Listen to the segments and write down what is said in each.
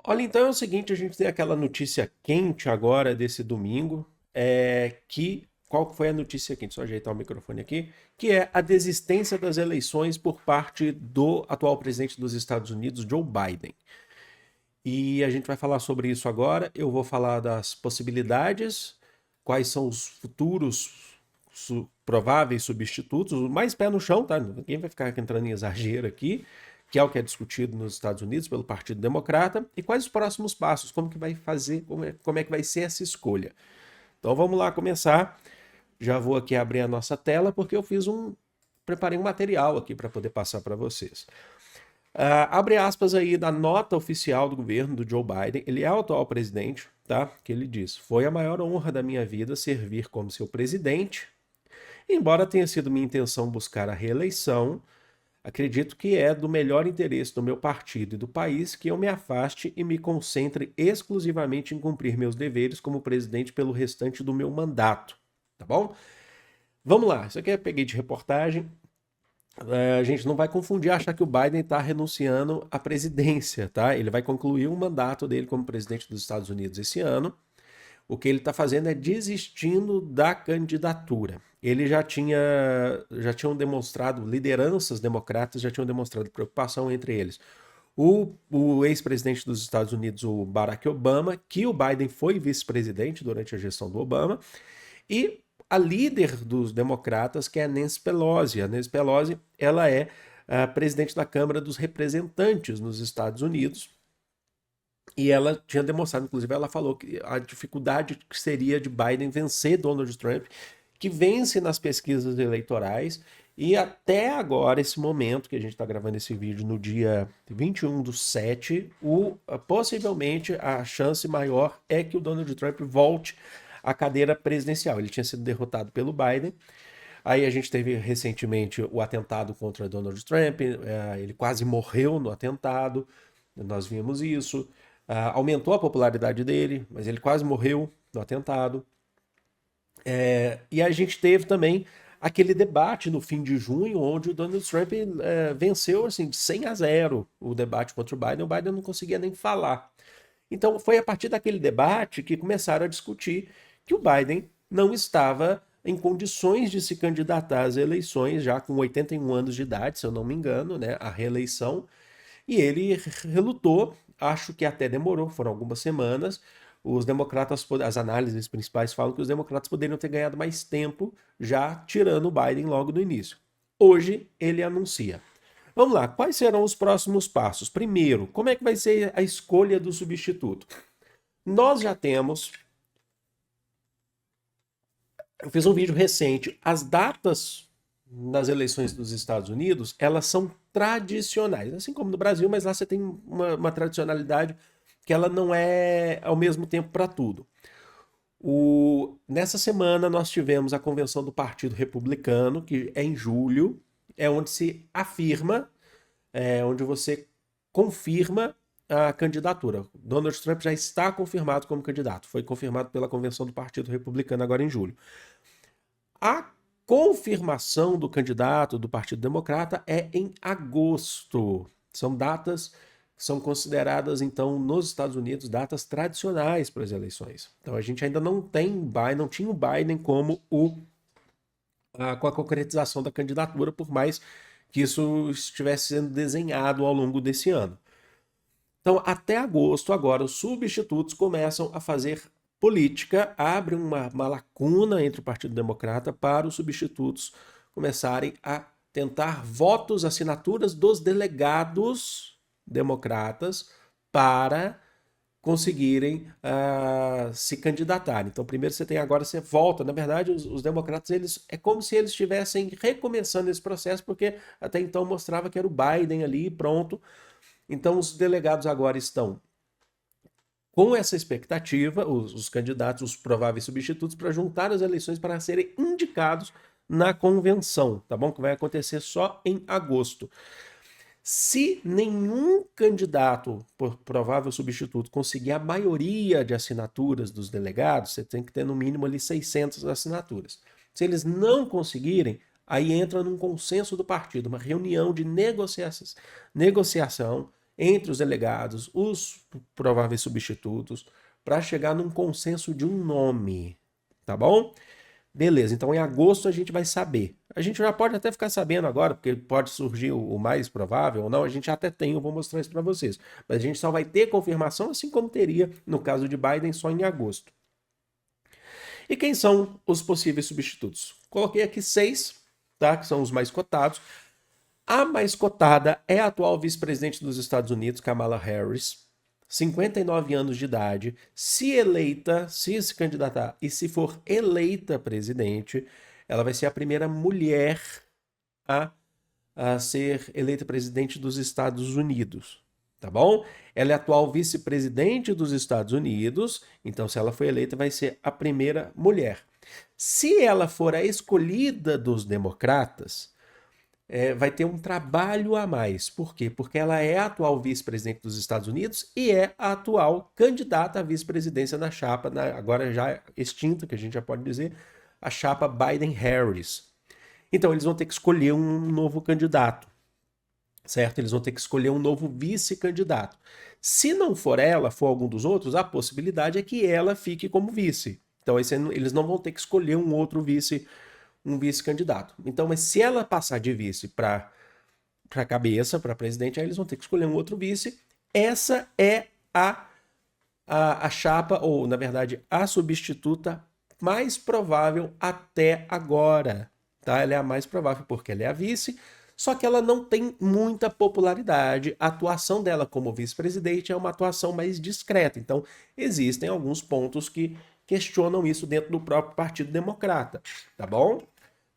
Olha, então é o seguinte, a gente tem aquela notícia quente agora desse domingo, qual que foi a notícia quente? Só ajeitar o microfone aqui, que é a desistência das eleições por parte do atual presidente dos Estados Unidos, Joe Biden. E a gente vai falar sobre isso agora. Eu vou falar das possibilidades, quais são os futuros prováveis substitutos, mais pé no chão, tá? Ninguém vai ficar entrando em exagero aqui, que é o que é discutido nos Estados Unidos pelo Partido Democrata, e quais os próximos passos, como que vai fazer, como é que vai ser essa escolha. Então vamos lá começar. Já vou aqui abrir a nossa tela porque preparei um material aqui para poder passar para vocês. Abre aspas aí da nota oficial do governo do Joe Biden. Ele é o atual presidente, tá? Que ele diz: "Foi a maior honra da minha vida servir como seu presidente. Embora tenha sido minha intenção buscar a reeleição, acredito que é do melhor interesse do meu partido e do país que eu me afaste e me concentre exclusivamente em cumprir meus deveres como presidente pelo restante do meu mandato." Tá bom? Vamos lá. Isso aqui eu peguei de reportagem. A gente não vai confundir, achar que o Biden está renunciando à presidência, tá? Ele vai concluir o mandato dele como presidente dos Estados Unidos esse ano. O que ele está fazendo é desistindo da candidatura. Ele já tinham demonstrado, lideranças democratas já tinham demonstrado preocupação entre eles. O ex-presidente dos Estados Unidos, o Barack Obama, que o Biden foi vice-presidente durante a gestão do Obama, e a líder dos democratas, que é a Nancy Pelosi. A Nancy Pelosi, ela é a presidente da Câmara dos Representantes nos Estados Unidos, e ela tinha demonstrado, inclusive, ela falou que a dificuldade que seria de Biden vencer Donald Trump, que vence nas pesquisas eleitorais, e até agora, esse momento que a gente está gravando esse vídeo no dia 21/7, possivelmente a chance maior é que o Donald Trump volte à cadeira presidencial. Ele tinha sido derrotado pelo Biden. Aí a gente teve recentemente o atentado contra Donald Trump, ele quase morreu no atentado, nós vimos isso. Aumentou a popularidade dele, mas ele quase morreu no atentado. E a gente teve também aquele debate no fim de junho, onde o Donald Trump venceu assim, de 100-0 o debate contra o Biden não conseguia nem falar. Então foi a partir daquele debate que começaram a discutir que o Biden não estava em condições de se candidatar às eleições, já com 81 anos de idade, se eu não me engano, né, a reeleição, e ele relutou, acho que até demorou, foram algumas semanas. Os democratas, as análises principais falam que os democratas poderiam ter ganhado mais tempo já tirando o Biden logo no início. Hoje ele anuncia. Vamos lá, quais serão os próximos passos? Primeiro, como é que vai ser a escolha do substituto? Nós já temos. Eu fiz um vídeo recente. As datas nas eleições dos Estados Unidos, elas são tradicionais, assim como no Brasil, mas lá você tem uma tradicionalidade que ela não é ao mesmo tempo para tudo. Nessa semana nós tivemos a convenção do Partido Republicano, que é em julho, é onde se afirma, onde você confirma a candidatura. Donald Trump já está confirmado como candidato, foi confirmado pela convenção do Partido Republicano agora em julho. A confirmação do candidato do Partido Democrata é em agosto. São datas que são consideradas, então, nos Estados Unidos, datas tradicionais para as eleições. Então, a gente ainda não tinha o Biden com a concretização da candidatura, por mais que isso estivesse sendo desenhado ao longo desse ano. Então, até agosto, agora, os substitutos começam a fazer política, abre uma lacuna entre o Partido Democrata para os substitutos começarem a tentar votos, assinaturas dos delegados democratas para conseguirem se candidatar. Então, primeiro você tem agora, você volta. Na verdade, os democratas, eles é como se eles estivessem recomeçando esse processo, porque até então mostrava que era o Biden ali, pronto. Então, os delegados agora estão com essa expectativa, os candidatos, os prováveis substitutos, para juntar as eleições para serem indicados na convenção, tá bom? Que vai acontecer só em agosto. Se nenhum candidato, por provável substituto, conseguir a maioria de assinaturas dos delegados, você tem que ter no mínimo ali 600 assinaturas. Se eles não conseguirem, aí entra num consenso do partido, uma reunião de negociação entre os delegados, os prováveis substitutos, para chegar num consenso de um nome, tá bom? Beleza, então em agosto a gente vai saber. A gente já pode até ficar sabendo agora, porque pode surgir o mais provável ou não, a gente até tem, eu vou mostrar isso para vocês. Mas a gente só vai ter confirmação, assim como teria no caso de Biden, só em agosto. E quem são os possíveis substitutos? Coloquei aqui 6, tá? Que são os mais cotados. A mais cotada é a atual vice-presidente dos Estados Unidos, Kamala Harris, 59 anos de idade. Se eleita, se candidatar e se for eleita presidente, ela vai ser a primeira mulher a, a ser eleita presidente dos Estados Unidos, tá bom? Ela é atual vice-presidente dos Estados Unidos, então se ela for eleita vai ser a primeira mulher. Se ela for a escolhida dos democratas, vai ter um trabalho a mais. Por quê? Porque ela é a atual vice-presidente dos Estados Unidos e é a atual candidata à vice-presidência na chapa, agora já extinta, que a gente já pode dizer, a chapa Biden-Harris. Então eles vão ter que escolher um novo candidato, certo? Eles vão ter que escolher um novo vice-candidato. Se não for ela, for algum dos outros, a possibilidade é que ela fique como vice. Então eles não vão ter que escolher um outro vice-candidato. Então, mas se ela passar de vice para cabeça, para presidente, aí eles vão ter que escolher um outro vice. Essa é a chapa, ou na verdade, a substituta mais provável até agora. Tá? Ela é a mais provável porque ela é a vice, só que ela não tem muita popularidade. A atuação dela como vice-presidente é uma atuação mais discreta. Então, existem alguns pontos que questionam isso dentro do próprio Partido Democrata, tá bom?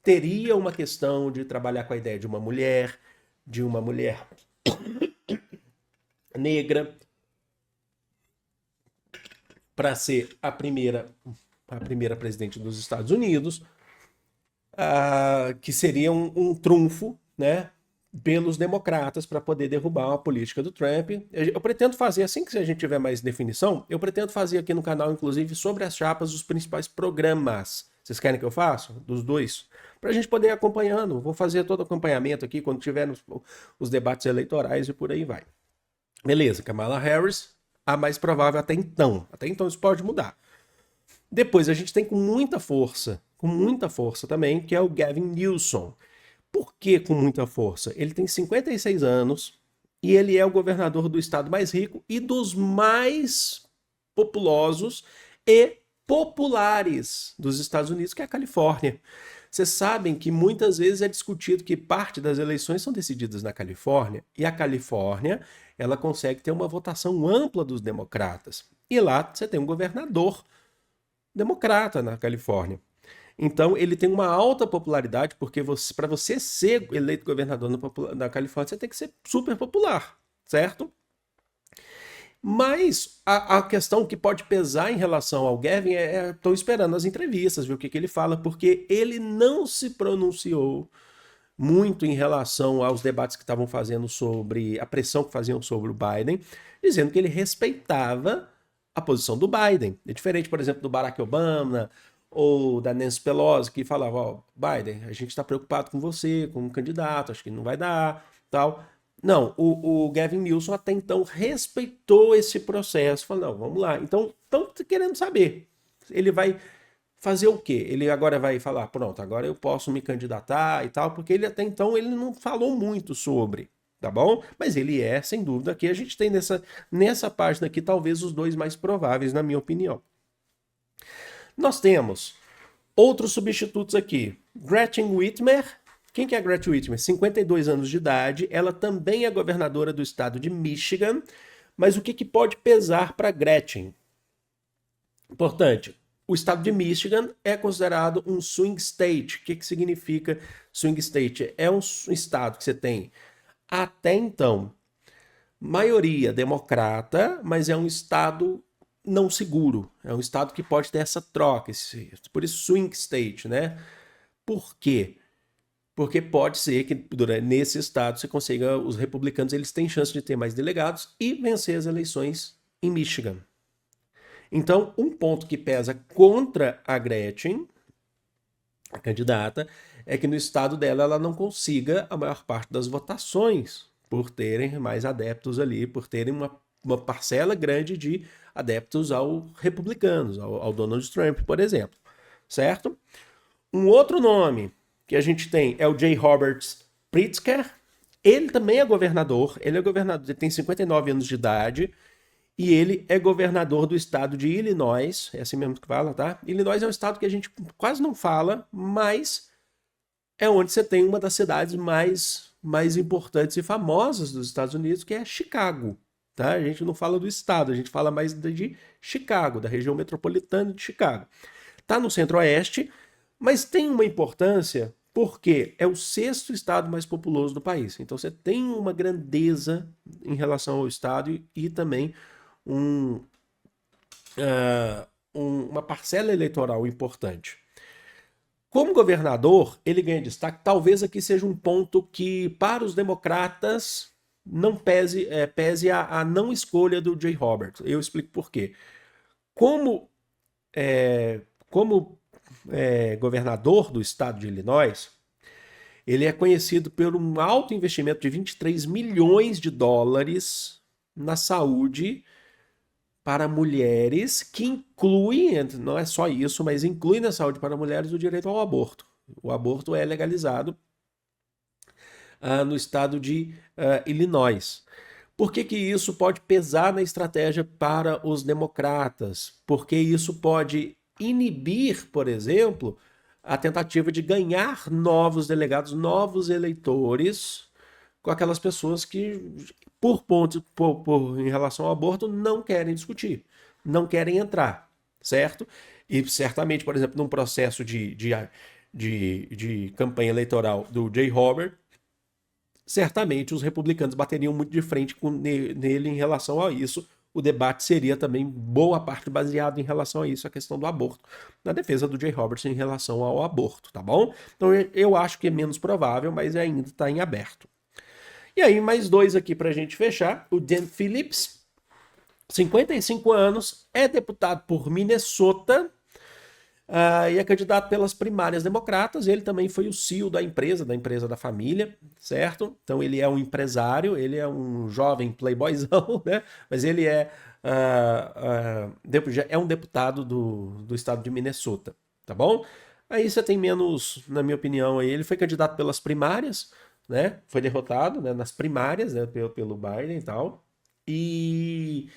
Teria uma questão de trabalhar com a ideia de uma mulher negra, para ser a primeira presidente dos Estados Unidos, que seria um trunfo, né, pelos democratas para poder derrubar a política do Trump. Eu pretendo fazer, assim que a gente tiver mais definição, eu pretendo fazer aqui no canal, inclusive, sobre as chapas, os principais programas. Vocês querem que eu faça? Dos dois? Para a gente poder ir acompanhando. Vou fazer todo o acompanhamento aqui quando tiver os debates eleitorais e por aí vai. Beleza, Kamala Harris, a mais provável até então. Até então isso pode mudar. Depois a gente tem com muita força também, que é o Gavin Newsom. Por que com muita força? Ele tem 56 anos e ele é o governador do estado mais rico e dos mais populosos e populares dos Estados Unidos, que é a Califórnia. Vocês sabem que muitas vezes é discutido que parte das eleições são decididas na Califórnia, e a Califórnia ela consegue ter uma votação ampla dos democratas. E lá você tem um governador democrata na Califórnia. Então ele tem uma alta popularidade, porque para você ser eleito governador na Califórnia, você tem que ser super popular, certo? Mas a questão que pode pesar em relação ao Gavin estou esperando as entrevistas, ver o que ele fala, porque ele não se pronunciou muito em relação aos debates que estavam fazendo sobre a pressão que faziam sobre o Biden, dizendo que ele respeitava a posição do Biden. É diferente, por exemplo, do Barack Obama ou da Nancy Pelosi, que falava, ó, Biden, a gente está preocupado com você, como candidato, acho que não vai dar, tal. Não, o Gavin Newsom até então respeitou esse processo, falou, não, vamos lá. Então, estão querendo saber, ele vai fazer o quê? Ele agora vai falar, pronto, agora eu posso me candidatar e tal, porque ele até então ele não falou muito sobre, tá bom? Mas ele é, sem dúvida, aqui a gente tem nessa página aqui talvez os dois mais prováveis, na minha opinião. Nós temos outros substitutos aqui. Gretchen Whitmer. Quem que é a Gretchen Whitmer? 52 anos de idade. Ela também é governadora do estado de Michigan. Mas o que pode pesar para Gretchen? Importante. O estado de Michigan é considerado um swing state. O que significa swing state? É um estado que você tem, até então, maioria democrata, mas é um estado não seguro. É um estado que pode ter essa troca. Por isso swing state, né? Por quê? Porque pode ser que nesse estado você consiga, os republicanos eles têm chance de ter mais delegados e vencer as eleições em Michigan. Então, um ponto que pesa contra a Gretchen, a candidata, é que no estado dela ela não consiga a maior parte das votações. por terem mais adeptos ali, por terem uma parcela grande de adeptos ao republicanos, ao Donald Trump, por exemplo, certo? Um outro nome que a gente tem é o Jay Roberts Pritzker. Ele também é governador, ele tem 59 anos de idade, e ele é governador do estado de Illinois, é assim mesmo que fala, tá? Illinois é um estado que a gente quase não fala, mas é onde você tem uma das cidades mais importantes e famosas dos Estados Unidos, que é Chicago, tá? A gente não fala do estado, a gente fala mais de Chicago, da região metropolitana de Chicago. Tá no centro-oeste, mas tem uma importância porque é o sexto estado mais populoso do país. Então você tem uma grandeza em relação ao estado e também um, uma parcela eleitoral importante. Como governador, ele ganha destaque. Talvez aqui seja um ponto que, para os democratas, não pese a não escolha do Jay Roberts. Eu explico por quê. Como, governador do estado de Illinois, ele é conhecido por um alto investimento de 23 milhões de dólares na saúde para mulheres, que inclui, não é só isso, mas inclui na saúde para mulheres o direito ao aborto. O aborto é legalizado no estado de Illinois. Por que isso pode pesar na estratégia para os democratas? Porque isso pode inibir, por exemplo, a tentativa de ganhar novos delegados, novos eleitores, com aquelas pessoas que, em relação ao aborto, não querem discutir, não querem entrar, certo? E certamente, por exemplo, num processo de campanha eleitoral do Jay Robert, certamente os republicanos bateriam muito de frente nele em relação a isso. O debate seria também, boa parte, baseado em relação a isso, a questão do aborto, na defesa do Jay Roberts em relação ao aborto, tá bom? Então eu acho que é menos provável, mas ainda está em aberto. E aí, mais dois aqui para a gente fechar. O Dan Phillips, 55 anos, é deputado por Minnesota e é candidato pelas primárias democratas. Ele também foi o CEO da empresa da família, certo? Então ele é um empresário, ele é um jovem playboyzão, né? Mas ele é um deputado do estado de Minnesota, tá bom? Aí você tem menos, na minha opinião, aí ele foi candidato pelas primárias, né? Foi derrotado, né, nas primárias, né, pelo Biden e tal. E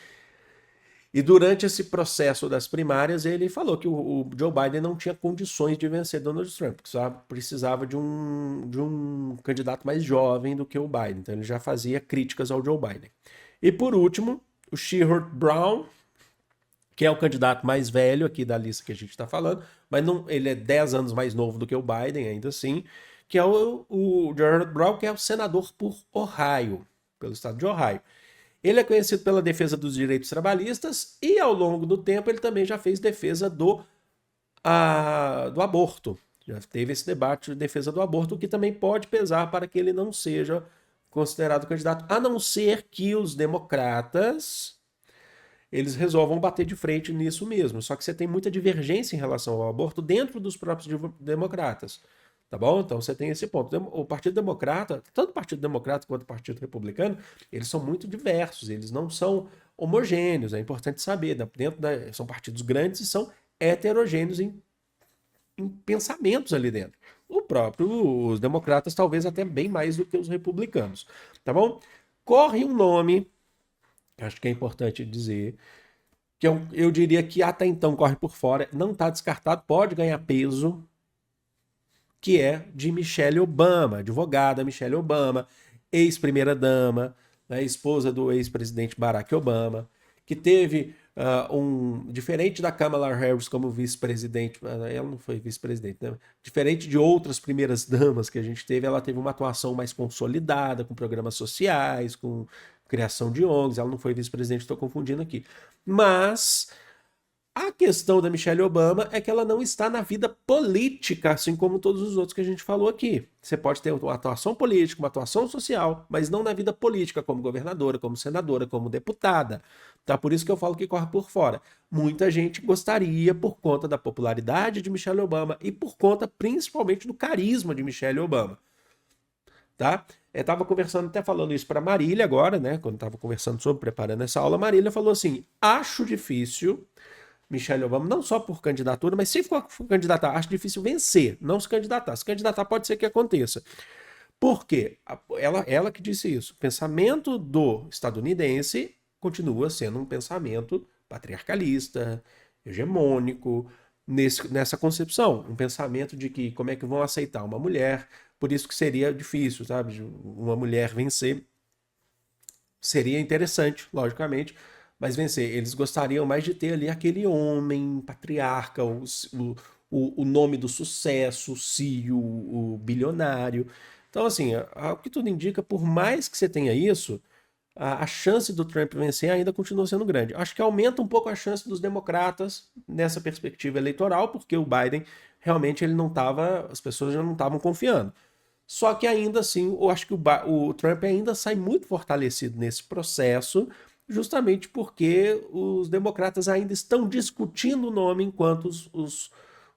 durante esse processo das primárias, ele falou que o Joe Biden não tinha condições de vencer Donald Trump, que só precisava de um candidato mais jovem do que o Biden. Então ele já fazia críticas ao Joe Biden. E por último, o Sherrod Brown, que é o candidato mais velho aqui da lista que a gente está falando, mas não, ele é 10 anos mais novo do que o Biden, ainda assim, que é o Sherrod Brown, que é o senador por Ohio, pelo estado de Ohio. Ele é conhecido pela defesa dos direitos trabalhistas e, ao longo do tempo, ele também já fez defesa do aborto. Já teve esse debate de defesa do aborto, o que também pode pesar para que ele não seja considerado candidato, a não ser que os democratas eles resolvam bater de frente nisso mesmo. Só que você tem muita divergência em relação ao aborto dentro dos próprios democratas. Tá bom? Então você tem esse ponto. O Partido Democrata, tanto o Partido Democrata quanto o Partido Republicano, eles são muito diversos, eles não são homogêneos, é importante saber. São partidos grandes e são heterogêneos em pensamentos ali dentro. Os democratas, talvez até bem mais do que os republicanos. Tá bom? Corre um nome, acho que é importante dizer, que eu diria que até então corre por fora, não está descartado, pode ganhar peso, que é de Michelle Obama, advogada Michelle Obama, ex-primeira-dama, né, esposa do ex-presidente Barack Obama, que teve diferente da Kamala Harris como vice-presidente, ela não foi vice-presidente, né? Diferente de outras primeiras damas que a gente teve, ela teve uma atuação mais consolidada, com programas sociais, com criação de ONGs, ela não foi vice-presidente, estou confundindo aqui. Mas a questão da Michelle Obama é que ela não está na vida política, assim como todos os outros que a gente falou aqui. Você pode ter uma atuação política, uma atuação social, mas não na vida política, como governadora, como senadora, como deputada. Tá? Por isso que eu falo que corre por fora. Muita gente gostaria, por conta da popularidade de Michelle Obama e por conta, principalmente, do carisma de Michelle Obama. Tá? Estava conversando, até falando isso para Marília agora, né? Quando estava conversando sobre, preparando essa aula, Marília falou assim: acho difícil Michelle Obama, não só por candidatura, mas se for candidatar, acho difícil vencer, não se candidatar. Se candidatar, pode ser que aconteça. Por quê? Ela que disse isso. O pensamento do estadunidense continua sendo um pensamento patriarcalista, hegemônico, nessa concepção. Um pensamento de que como é que vão aceitar uma mulher, por isso que seria difícil, sabe? Uma mulher vencer seria interessante, logicamente, mas vencer. Eles gostariam mais de ter ali aquele homem patriarca, o nome do sucesso, o CEO, o bilionário. Então, assim, o que tudo indica, por mais que você tenha isso, a chance do Trump vencer ainda continua sendo grande. Acho que aumenta um pouco a chance dos democratas nessa perspectiva eleitoral, porque o Biden realmente ele não estava, as pessoas já não estavam confiando. Só que ainda assim, eu acho que o Trump ainda sai muito fortalecido nesse processo, justamente porque os democratas ainda estão discutindo o nome, enquanto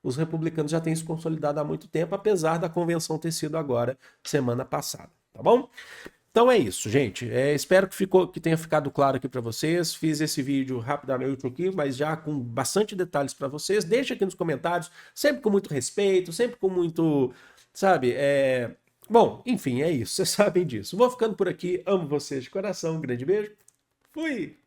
os republicanos já têm se consolidado há muito tempo, apesar da convenção ter sido agora, semana passada. Tá bom? Então é isso, gente. Espero que tenha ficado claro aqui para vocês. Fiz esse vídeo rapidamente aqui, mas já com bastante detalhes para vocês. Deixa aqui nos comentários, sempre com muito respeito, sempre com muito, sabe? Bom, enfim, é isso. Vocês sabem disso. Vou ficando por aqui. Amo vocês de coração. Um grande beijo. Fui!